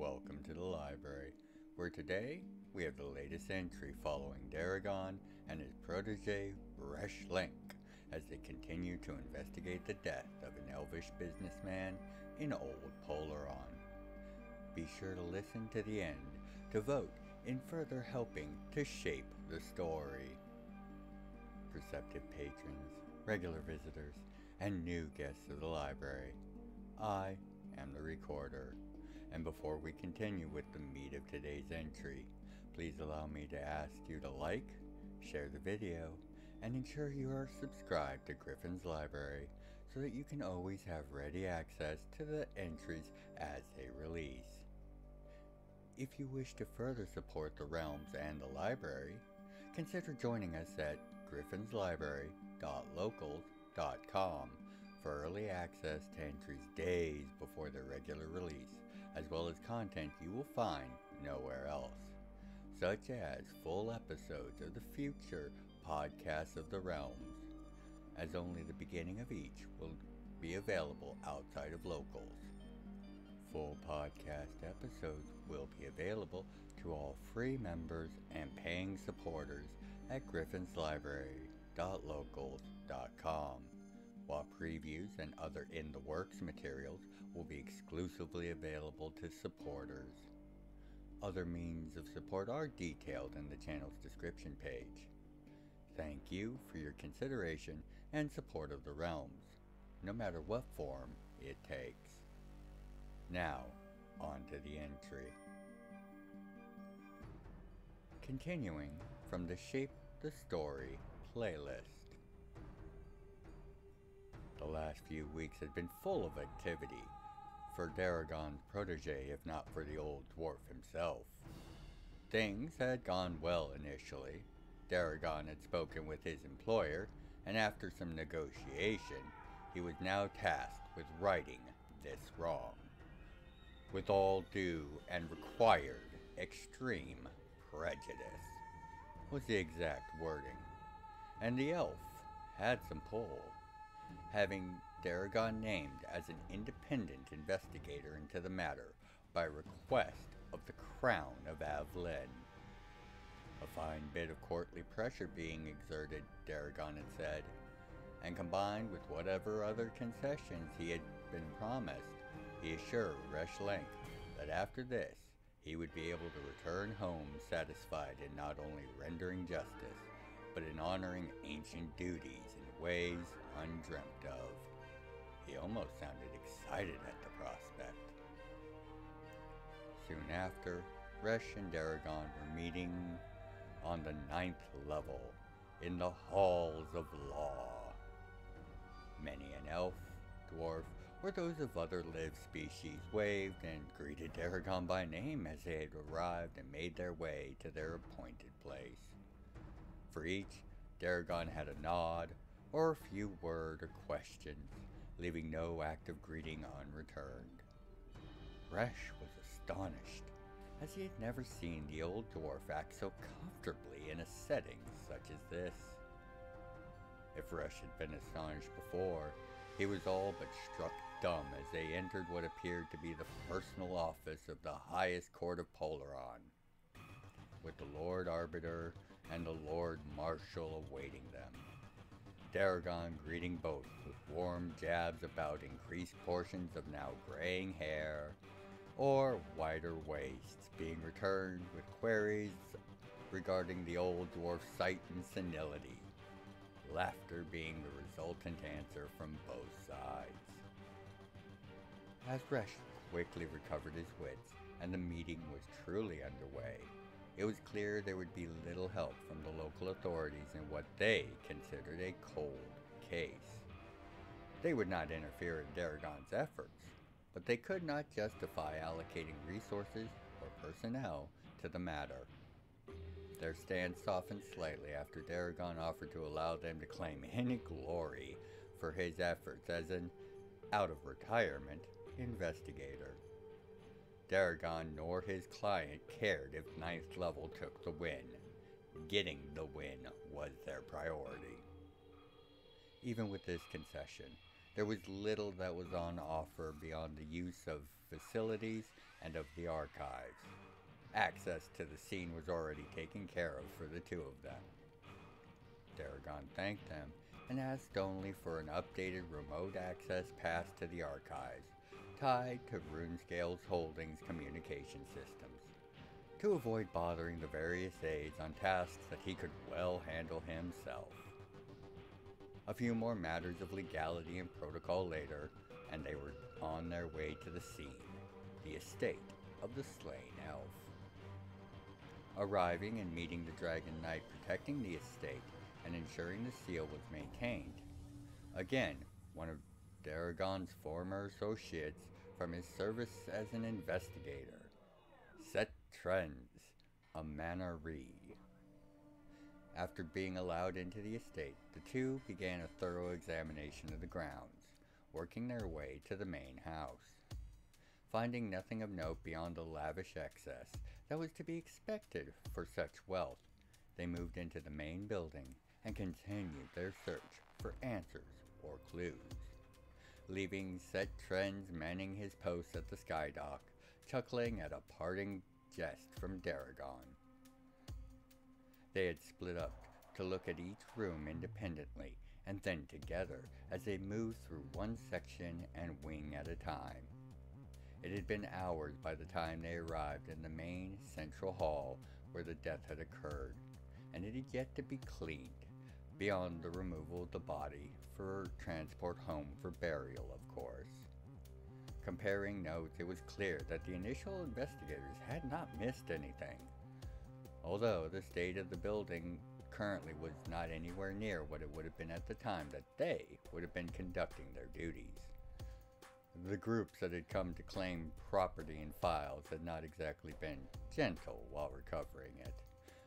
Welcome to the library, where today we have the latest entry following Daragon and his protege Resh-lenk as they continue to investigate the death of an elvish businessman in Old Polaron. Be sure to listen to the end to vote in further helping to shape the story. Perceptive patrons, regular visitors, and new guests of the library, I am the recorder. And before we continue with the meat of today's entry, please allow me to ask you to like, share the video, and ensure you are subscribed to Gryphon's Library so that you can always have ready access to the entries as they release. If you wish to further support the Realms and the library, consider joining us at Gryphon'sLibrary.locals.com for early access to entries days before their regular release, as well as content you will find nowhere else, such as full episodes of the future podcasts of the Realms, as only the beginning of each will be available outside of locals. Full podcast episodes will be available to all free members and paying supporters at Gryphon'sLibrary.locals.com, while previews and other in-the-works materials will be exclusively available to supporters. Other means of support are detailed in the channel's description page. Thank you for your consideration and support of the Realms, no matter what form it takes. Now, on to the entry. Continuing from the Shape the Story playlist. The last few weeks had been full of activity for Daragon's protege, if not for the old dwarf himself. Things had gone well initially. Daragon had spoken with his employer, and after some negotiation, he was now tasked with righting this wrong, with all due and required extreme prejudice, was the exact wording, and the elf had some pull, having Daragon named as an independent investigator into the matter by request of the Crown of Elven. A fine bit of courtly pressure being exerted, Daragon had said, and combined with whatever other concessions he had been promised, he assured Resh-lenk that after this, he would be able to return home satisfied in not only rendering justice, but in honoring ancient duties in ways undreamt of. He almost sounded excited at the prospect. Soon after, Resh and Daragon were meeting on the 9th level in the Halls of Law. Many an elf, dwarf, or those of other lived species waved and greeted Daragon by name as they had arrived and made their way to their appointed place. For each, Daragon had a nod or a few word or questions, leaving no act of greeting unreturned. Resh was astonished, as he had never seen the old dwarf act so comfortably in a setting such as this. If Resh had been astonished before, he was all but struck dumb as they entered what appeared to be the personal office of the highest court of Polaron, with the Lord Arbiter and the Lord Marshal awaiting them. Daragon greeting both with warm jabs about increased portions of now graying hair, or wider waists, being returned with queries regarding the old dwarf's sight and senility, laughter being the resultant answer from both sides. As Resh quickly recovered his wits and the meeting was truly underway, it was clear there would be little help from the local authorities in what they considered a cold case. They would not interfere in Daragon's efforts, but they could not justify allocating resources or personnel to the matter. Their stance softened slightly after Daragon offered to allow them to claim any glory for his efforts as an out-of-retirement investigator. Daragon nor his client cared if 9th level took the win. Getting the win was their priority. Even with this concession, There was little that was on offer beyond the use of facilities and of the archives. Access to the scene was already taken care of for the two of them. Daragon thanked them and asked only for an updated remote access pass to the archives, tied to RuneScale's Holdings communication systems, to avoid bothering the various aides on tasks that he could well handle himself. A few more matters of legality and protocol later, and they were on their way to the scene, the estate of the slain elf. Arriving and meeting the Dragon Knight protecting the estate and ensuring the seal was maintained. Again, one of Daragon's former associates from his service as an investigator, Set Trends, a Manaree. After being allowed into the estate, the two began a thorough examination of the grounds, working their way to the main house. Finding nothing of note beyond the lavish excess that was to be expected for such wealth, they moved into the main building and continued their search for answers or clues, leaving Set Trends manning his post at the skydock, chuckling at a parting jest from Daragon. They had split up to look at each room independently and then together as they moved through one section and wing at a time. It had been hours by the time they arrived in the main central hall where the death had occurred, and it had yet to be cleaned, beyond the removal of the body for transport home for burial, of course. Comparing notes, it was clear that the initial investigators had not missed anything, although the state of the building currently was not anywhere near what it would have been at the time that they would have been conducting their duties. The groups that had come to claim property and files had not exactly been gentle while recovering it,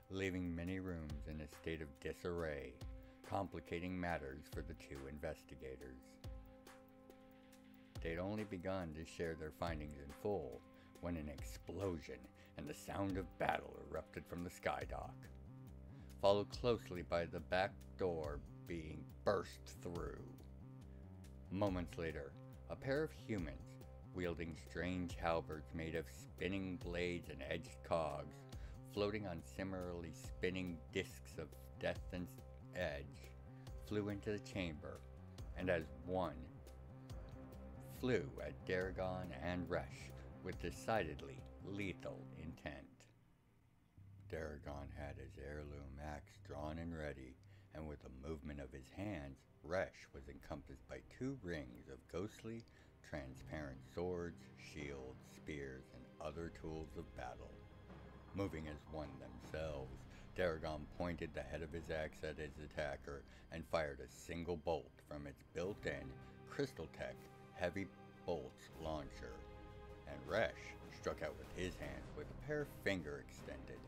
leaving many rooms in a state of disarray, complicating matters for the two investigators. They'd only begun to share their findings in full when an explosion and the sound of battle erupted from the skydock, followed closely by the back door being burst through. Moments later, a pair of humans, wielding strange halberds made of spinning blades and edged cogs, floating on similarly spinning discs of death and edge, flew into the chamber, and as one, flew at Daragon and Resh with decidedly lethal intent. Daragon had his heirloom axe drawn and ready, and with a movement of his hands, Resh was encompassed by two rings of ghostly, transparent swords, shields, spears, and other tools of battle. Moving as one themselves, Daragon pointed the head of his axe at his attacker and fired a single bolt from its built-in Crystal-Tech heavy bolts launcher, and Resh struck out with his hands with a pair of finger extended,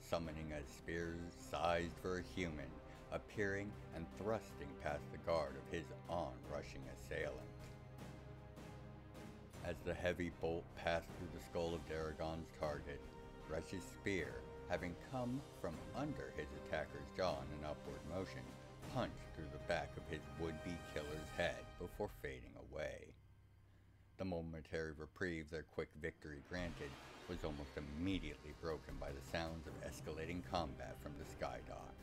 summoning a spear sized for a human, appearing and thrusting past the guard of his on-rushing assailant. As the heavy bolt passed through the skull of Daragon's target, Resh's spear, having come from under his attacker's jaw in an upward motion, punched through the back of his would-be killer's head before fading away. The momentary reprieve their quick victory granted was almost immediately broken by the sounds of escalating combat from the skydock.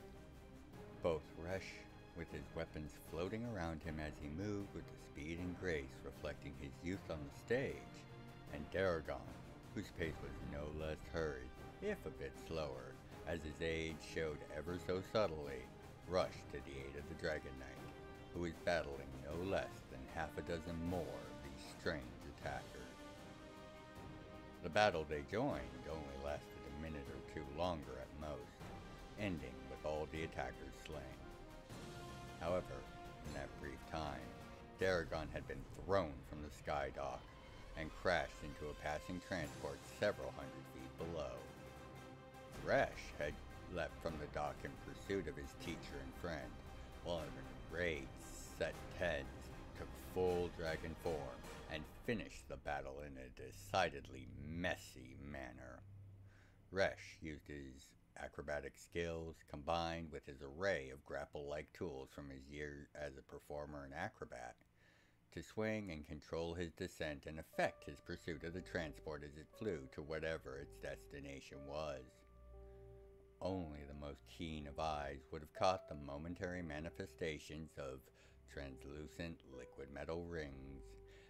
Both Resh, with his weapons floating around him as he moved with the speed and grace reflecting his youth on the stage, and Daragon, whose pace was no less hurried, if a bit slower, as his age showed ever so subtly, rushed to the aid of the Dragon Knight, who was battling no less than half a dozen more of these strange attackers. The battle they joined only lasted a minute or two longer at most, ending with all the attackers slain. However, in that brief time, Daragon had been thrown from the skydock and crashed into a passing transport several hundred feet below. Resh had leapt from the dock in pursuit of his teacher and friend, while an enraged Set Tens took full dragon form and finished the battle in a decidedly messy manner. Resh used his acrobatic skills combined with his array of grapple-like tools from his years as a performer and acrobat to swing and control his descent and affect his pursuit of the transport as it flew to whatever its destination was. Only the most keen of eyes would have caught the momentary manifestations of translucent liquid metal rings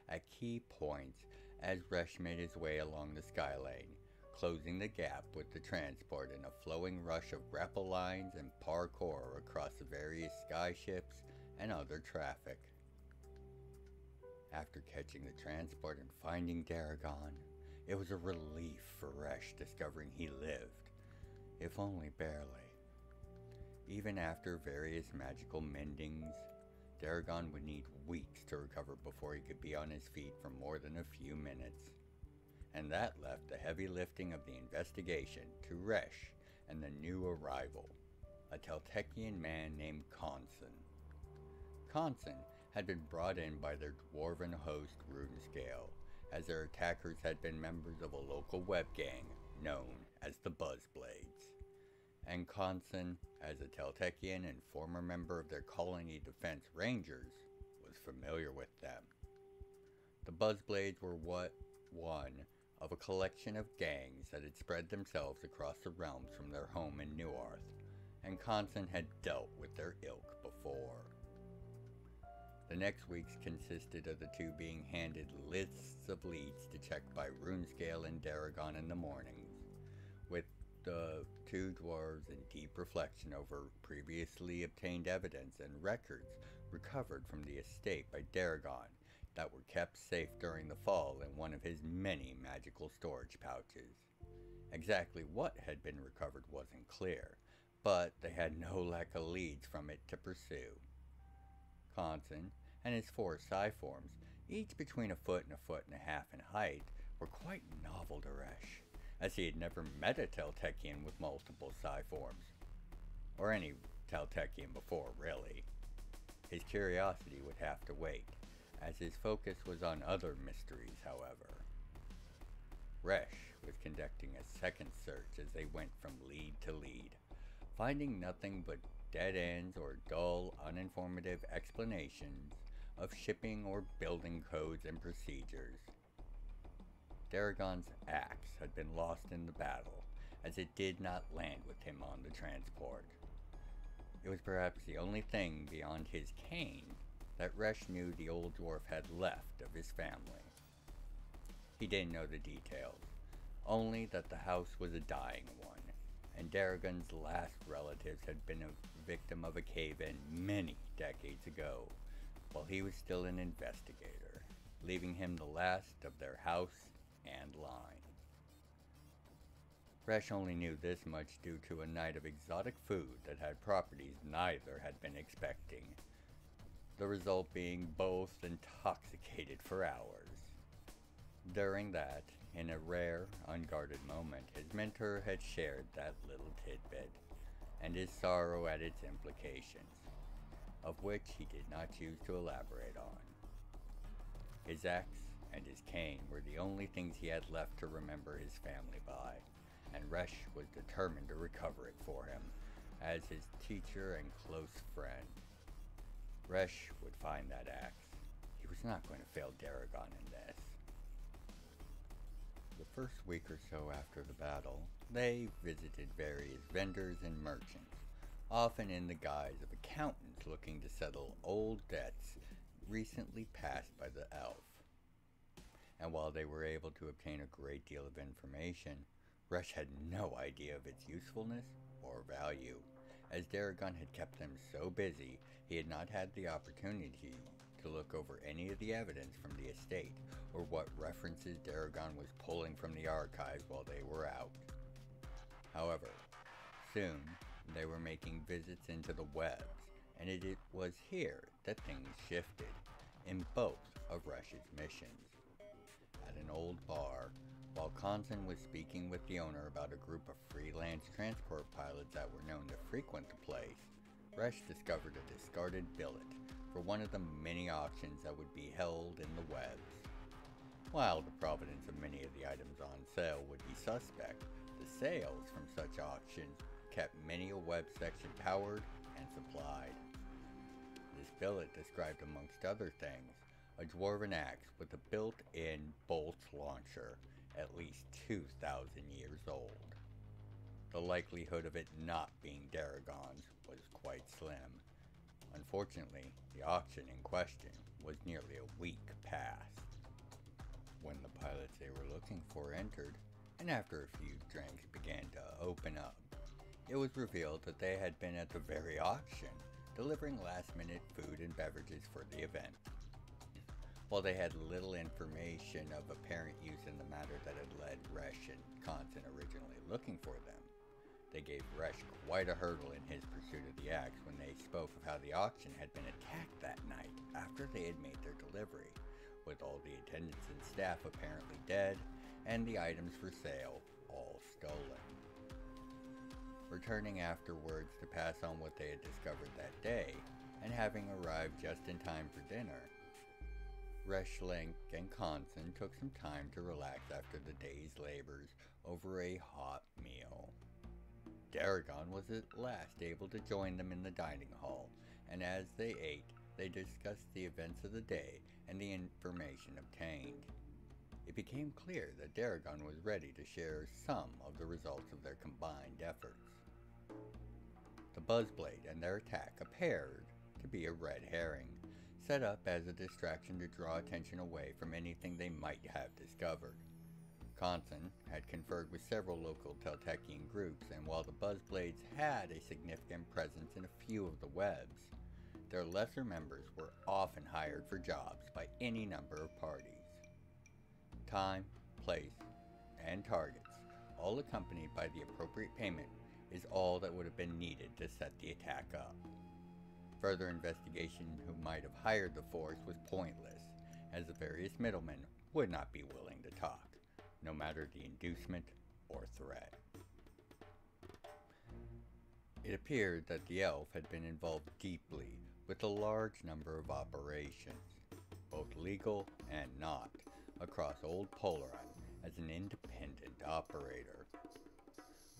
at key points as Resh made his way along the skylane, closing the gap with the transport in a flowing rush of grapple lines and parkour across the various skyships and other traffic. After catching the transport and finding Daragon, it was a relief for Resh discovering he lived, if only barely. Even after various magical mendings, Daragon would need weeks to recover before he could be on his feet for more than a few minutes. And that left the heavy lifting of the investigation to Resh and the new arrival, a Teltechian man named Conson. Conson had been brought in by their dwarven host RuneScale, as their attackers had been members of a local web gang known as the Buzzblades. And Conson, as a Teltechian and former member of their colony defense rangers, was familiar with them. The Buzzblades were one of a collection of gangs that had spread themselves across the realms from their home in Newarth, and Conson had dealt with their ilk before. The next weeks consisted of the two being handed lists of leads to check by RuneScale and Daragon in the mornings, with the two dwarves in deep reflection over previously obtained evidence and records recovered from the estate by Daragon that were kept safe during the fall in one of his many magical storage pouches. Exactly what had been recovered wasn't clear, but they had no lack of leads from it to pursue. Conson and his 4 psi-forms, each between a foot and a foot and a half in height, were quite novel to Resh, as he had never met a Teltechian with multiple psi-forms, or any Teltechian before, really. His curiosity would have to wait, as his focus was on other mysteries, however. Resh was conducting a second search as they went from lead to lead, finding nothing but dead ends or dull, uninformative explanations of shipping or building codes and procedures. Daragon's axe had been lost in the battle, as it did not land with him on the transport. It was perhaps the only thing beyond his cane that Resh knew the old dwarf had left of his family. He didn't know the details, only that the house was a dying one, and Daragon's last relatives had been a victim of a cave-in many decades ago, while he was still an investigator, leaving him the last of their house and line. Resh only knew this much due to a night of exotic food that had properties neither had been expecting, the result being both intoxicated for hours. During that, in a rare, unguarded moment, his mentor had shared that little tidbit, and his sorrow at its implications, of which he did not choose to elaborate on. His axe and his cane were the only things he had left to remember his family by, and Resh was determined to recover it for him, as his teacher and close friend. Resh would find that axe. He was not going to fail Daragon in this. The first week or so after the battle, they visited various vendors and merchants, often in the guise of accountants looking to settle old debts recently passed by the elf. And while they were able to obtain a great deal of information, Resh had no idea of its usefulness or value. As Daragon had kept them so busy, he had not had the opportunity to look over any of the evidence from the estate, or what references Daragon was pulling from the archives while they were out. However, soon they were making visits into the webs, and it was here that things shifted, in both of Resh's missions. At an old bar, while Conson was speaking with the owner about a group of freelance transport pilots that were known to frequent the place, Resh discovered a discarded billet for one of the many auctions that would be held in the webs. While the provenance of many of the items on sale would be suspect, the sales from such auctions kept many a web section powered and supplied. This billet described, amongst other things, a dwarven axe with a built-in bolt launcher, at least 2,000 years old. The likelihood of it not being Daragon's was quite slim. Unfortunately, the auction in question was nearly a week past. When the pilots they were looking for entered, and after a few drinks began to open up, it was revealed that they had been at the very auction, delivering last-minute food and beverages for the event. While they had little information of apparent use in the matter that had led Resh and Conson originally looking for them, they gave Resh quite a hurdle in his pursuit of the axe when they spoke of how the auction had been attacked that night after they had made their delivery, with all the attendants and staff apparently dead, and the items for sale all stolen. Returning afterwards to pass on what they had discovered that day, and having arrived just in time for dinner, Resh-lenk and Conson took some time to relax after the day's labors over a hot meal. Daragon was at last able to join them in the dining hall, and as they ate, they discussed the events of the day and the information obtained. It became clear that Daragon was ready to share some of the results of their combined efforts. The Buzzblade and their attack appeared to be a red herring, set up as a distraction to draw attention away from anything they might have discovered. Conson had conferred with several local Teltechian groups, and while the Buzzblades had a significant presence in a few of the webs, their lesser members were often hired for jobs by any number of parties. Time, place, and targets, all accompanied by the appropriate payment, is all that would have been needed to set the attack up. Further investigation who might have hired the force was pointless, as the various middlemen would not be willing to talk, no matter the inducement or threat. It appeared that the elf had been involved deeply with a large number of operations, both legal and not, across Old Polaron as an independent operator.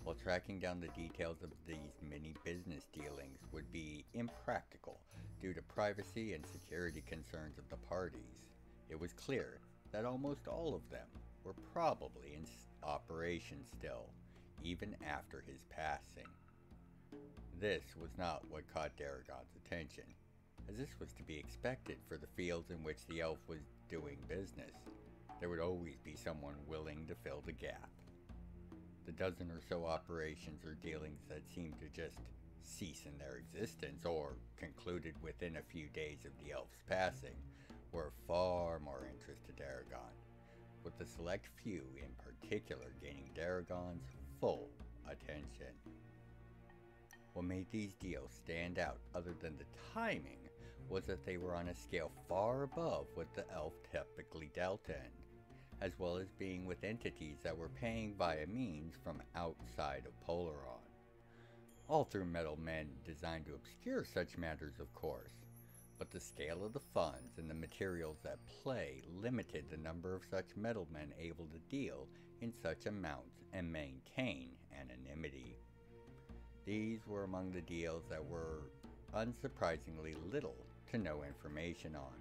While tracking down the details of these many business dealings would be impractical due to privacy and security concerns of the parties, it was clear that almost all of them were probably in operation still, even after his passing. This was not what caught Daragon's attention, as this was to be expected for the fields in which the elf was doing business. There would always be someone willing to fill the gap. The dozen or so operations or dealings that seemed to just cease in their existence or concluded within a few days of the elf's passing were of far more interest to Daragon, with the select few in particular gaining Daragon's full attention. What made these deals stand out other than the timing was that they were on a scale far above what the elf typically dealt in, as well as being with entities that were paying via means from outside of Polaron. All through middlemen designed to obscure such matters, of course, but the scale of the funds and the materials at play limited the number of such middlemen able to deal in such amounts and maintain anonymity. These were among the deals that were unsurprisingly little to no information on,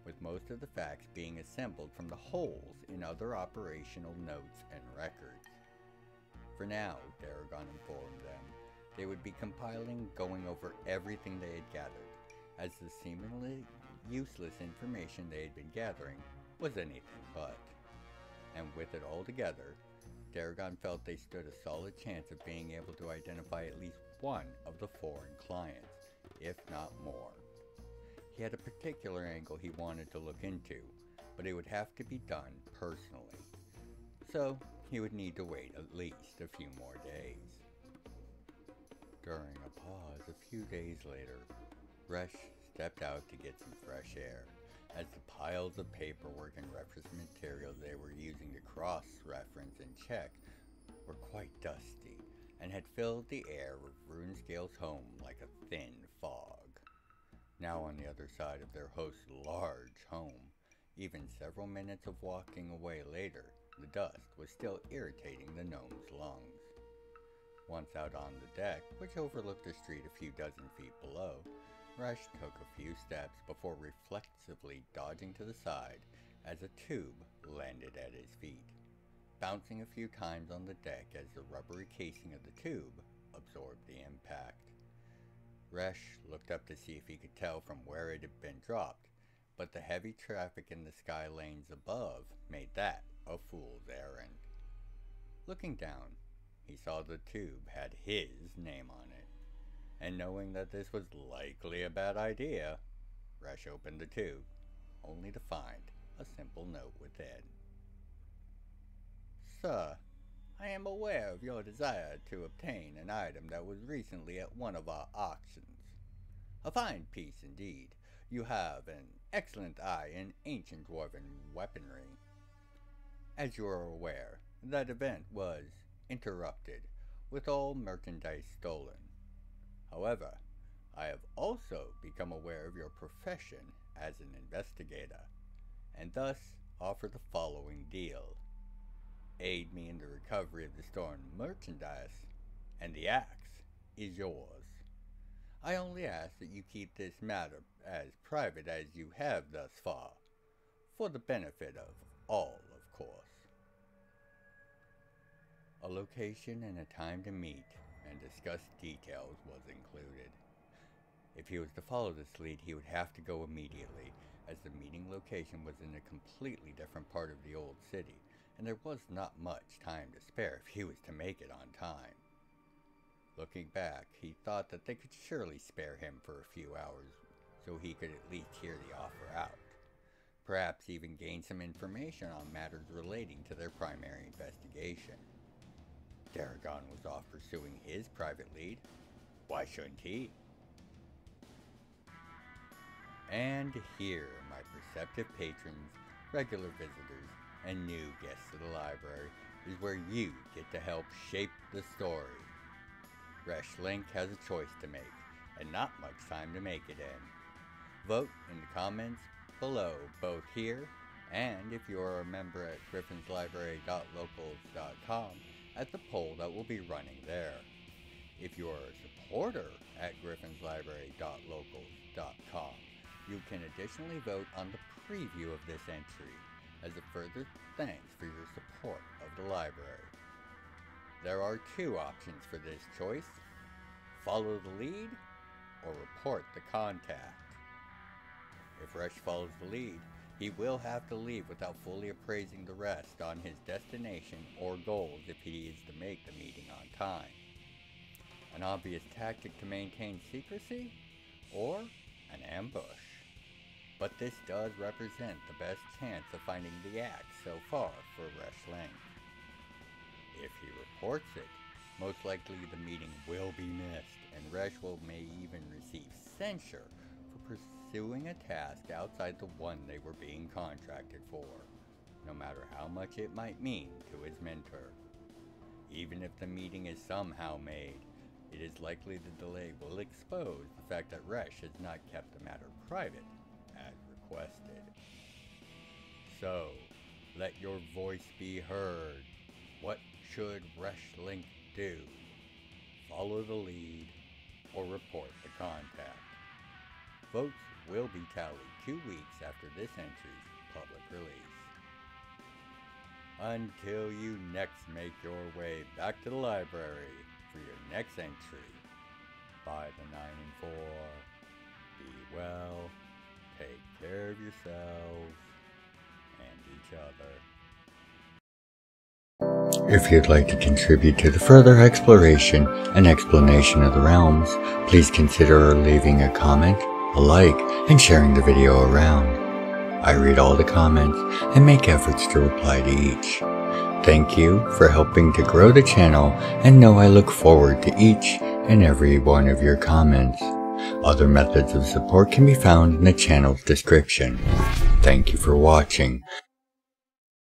with most of the facts being assembled from the holes in other operational notes and records. For now, Daragon informed them, they would be compiling, going over everything they had gathered, as the seemingly useless information they had been gathering was anything but. And with it all together, Daragon felt they stood a solid chance of being able to identify at least one of the foreign clients, if not more. He had a particular angle he wanted to look into, but it would have to be done personally. So he would need to wait at least a few more days. During a pause a few days later, Resh stepped out to get some fresh air, as the piles of paperwork and reference materials they were using to cross-reference and check were quite dusty, and had filled the air of RuneScale's home like a thin fog. Now on the other side of their host's large home, even several minutes of walking away later, the dust was still irritating the gnome's lungs. Once out on the deck, which overlooked the street a few dozen feet below, Resh took a few steps before reflexively dodging to the side as a tube landed at his feet, bouncing a few times on the deck as the rubbery casing of the tube absorbed the impact. Resh looked up to see if he could tell from where it had been dropped, but the heavy traffic in the sky lanes above made that a fool's errand. Looking down, he saw the tube had his name on it, and knowing that this was likely a bad idea, Resh opened the tube, only to find a simple note within. Sir, I am aware of your desire to obtain an item that was recently at one of our auctions. A fine piece indeed. You have an excellent eye in ancient dwarven weaponry. As you are aware, that event was interrupted, with all merchandise stolen. However, I have also become aware of your profession as an investigator, and thus offer the following deal. Aid me in the recovery of the stolen merchandise, and the axe is yours. I only ask that you keep this matter as private as you have thus far, for the benefit of all, of course. A location and a time to meet and discuss details was included. If he was to follow this lead, he would have to go immediately, as the meeting location was in a completely different part of the old city, and there was not much time to spare if he was to make it on time. Looking back, he thought that they could surely spare him for a few hours, so he could at least hear the offer out. Perhaps even gain some information on matters relating to their primary investigation. Daragon was off pursuing his private lead. Why shouldn't he? And here, my perceptive patrons, regular visitors, and new guests to the library, is where you get to help shape the story. Resh-lenk has a choice to make, and not much time to make it in. Vote in the comments below, both here, and if you are a member at Gryphon'sLibrary.locals.com, at the poll that will be running there. If you are a supporter at Gryphon'sLibrary.locals.com, you can additionally vote on the preview of this entry as a further thanks for your support of the library. There are two options for this choice: follow the lead or report the contact. If Resh follows the lead, he will have to leave without fully appraising the rest on his destination or goals if he is to make the meeting on time. An obvious tactic to maintain secrecy, or an ambush. But this does represent the best chance of finding the axe so far for Resh-lenk. If he reports it, most likely the meeting will be missed, and Resh may even receive censure for pursuing a task outside the one they were being contracted for, no matter how much it might mean to his mentor. Even if the meeting is somehow made, it is likely the delay will expose the fact that Resh has not kept the matter private as requested. So, let your voice be heard. What should Resh-lenk do? Follow the lead or report the contact. Votes will be tallied 2 weeks after this entry's public release. Until you next make your way back to the library for your next entry, by the 9 and 4, be well, take care of yourselves and each other. If you'd like to contribute to the further exploration and explanation of the realms, please consider leaving a comment, a like, and sharing the video around. I read all the comments and make efforts to reply to each. Thank you for helping to grow the channel, and know I look forward to each and every one of your comments. Other methods of support can be found in the channel's description. Thank you for watching.